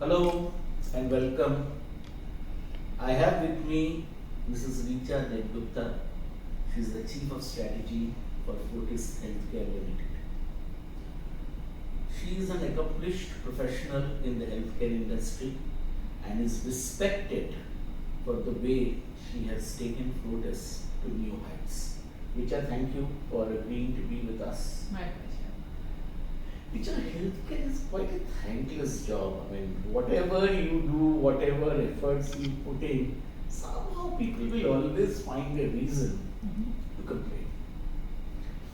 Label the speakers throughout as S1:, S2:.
S1: Hello and welcome. I have with me Mrs. Richa Devgupta. She is the Chief of Strategy for Fortis Healthcare Limited. She is an accomplished professional in the healthcare industry and is respected for the way she has taken Fortis to new heights. Richa, thank you for agreeing to be with us.
S2: My pleasure.
S1: Richa, healthcare is quite a thankless job. I mean, whatever you do, whatever efforts you put in, somehow people will always find a reason to complain.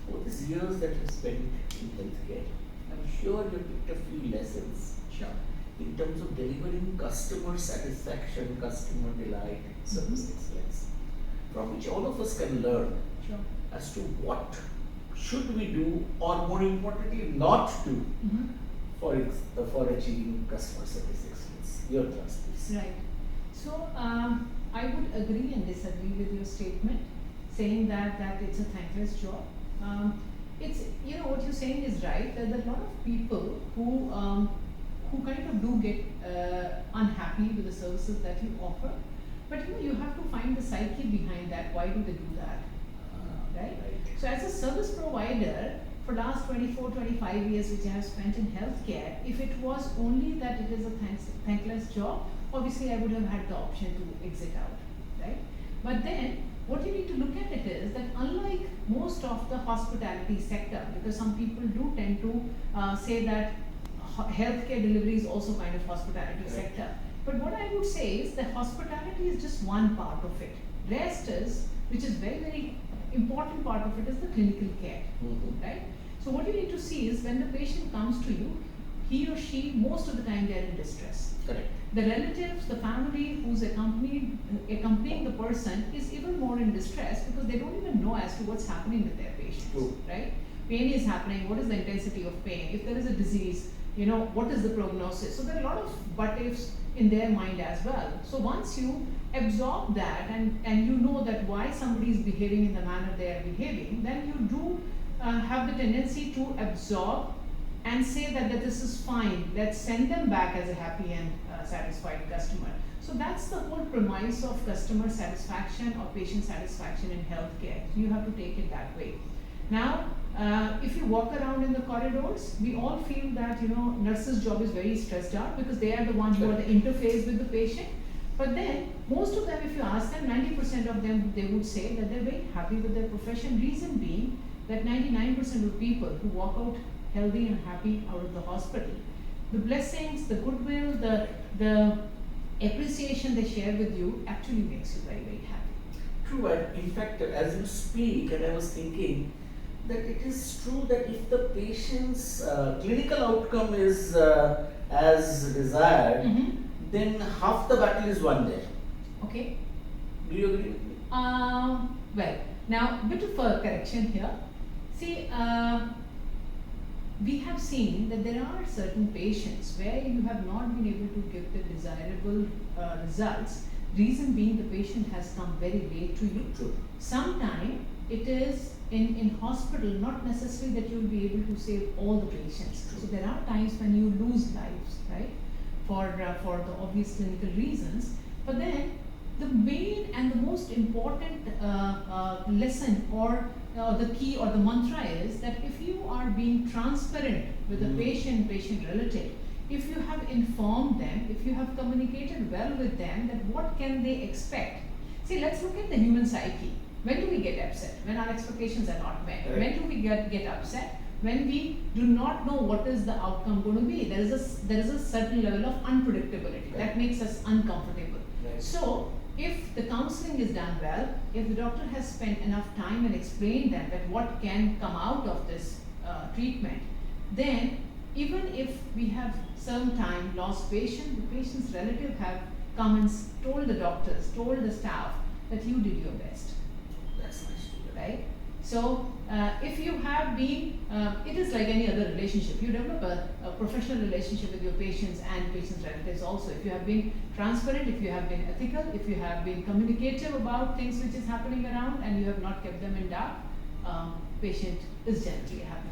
S1: Over these years that you spent in healthcare, I'm sure you picked a few lessons
S2: Sure.
S1: in terms of delivering customer satisfaction, customer delight, service excellence, from which all of us can learn
S2: Sure.
S1: as to what should we do, or more importantly, not do for achieving customer service excellence. Your thoughts, please.
S2: Right. So I would agree and disagree with your statement, saying that it's a thankless job. It's what you're saying is right. That there are a lot of people who kind of do get unhappy with the services that you offer, but you have to find the psyche behind that. Why do they do that? Right? So as a service provider, for last 24, 25 years which I have spent in healthcare, if it was only that it is a thankless job, obviously I would have had the option to exit out, right? But then what you need to look at it is that unlike most of the hospitality sector, because some people do tend to say that healthcare delivery is also kind of hospitality sector. But what I would say is that hospitality is just one part of it. Rest is, which is very, very important part of it, is the clinical care, right? So what you need to see is when the patient comes to you, he or she, most of the time they are in distress.
S1: Correct.
S2: The relatives, the family who's accompanying the person is even more in distress because they don't even know as to what's happening with their patients,
S1: True.
S2: right? Pain is happening, what is the intensity of pain? If there is a disease, what is the prognosis? So there are a lot of what ifs in their mind as well. So once you absorb that and you know that why somebody is behaving in the manner they are behaving, then you do have the tendency to absorb and say that this is fine, let's send them back as a happy and satisfied customer. So that's the whole premise of customer satisfaction or patient satisfaction in healthcare. So you have to take it that way. Now, if you walk around in the corridors, we all feel that nurses' job is very stressed out because they are the ones who are the interface with the patient. But then, most of them, if you ask them, 90% of them, they would say that they're very happy with their profession. Reason being that 99% of people who walk out healthy and happy out of the hospital, the blessings, the goodwill, the appreciation they share with you actually makes you very, very happy.
S1: True. And in fact, as you speak, and I was thinking that it is true that if the patient's clinical outcome is as desired, then half the battle is won there.
S2: Okay.
S1: Do you agree with me?
S2: Well, now bit of a correction here. See, we have seen that there are certain patients where you have not been able to give the desirable results. Reason being the patient has come very late to you.
S1: True.
S2: Sometimes it is in hospital, not necessarily that you will be able to save all the patients.
S1: True.
S2: So there are times when you lose lives, right? For the obvious clinical reasons. But then the main and the most important lesson or the key or the mantra is that if you are being transparent with the patient relative, if you have informed them, if you have communicated well with them, that what can they expect? See, let's look at the human psyche. When do we get upset? When our expectations are not met.
S1: Right.
S2: When do we get upset? When we do not know what is the outcome going to be. There is a certain level of unpredictability that makes us uncomfortable.
S1: Right.
S2: So if the counseling is done well, if the doctor has spent enough time and explained them that what can come out of this treatment, then even if we have some time lost patient, the patient's relative have come and told the doctors, told the staff that you did your best.
S1: That's nice to hear.
S2: Right? So, if you have been, it is like any other relationship. You develop a professional relationship with your patients and patients' relatives also. If you have been transparent, if you have been ethical, if you have been communicative about things which is happening around and you have not kept them in dark, patient is generally happy.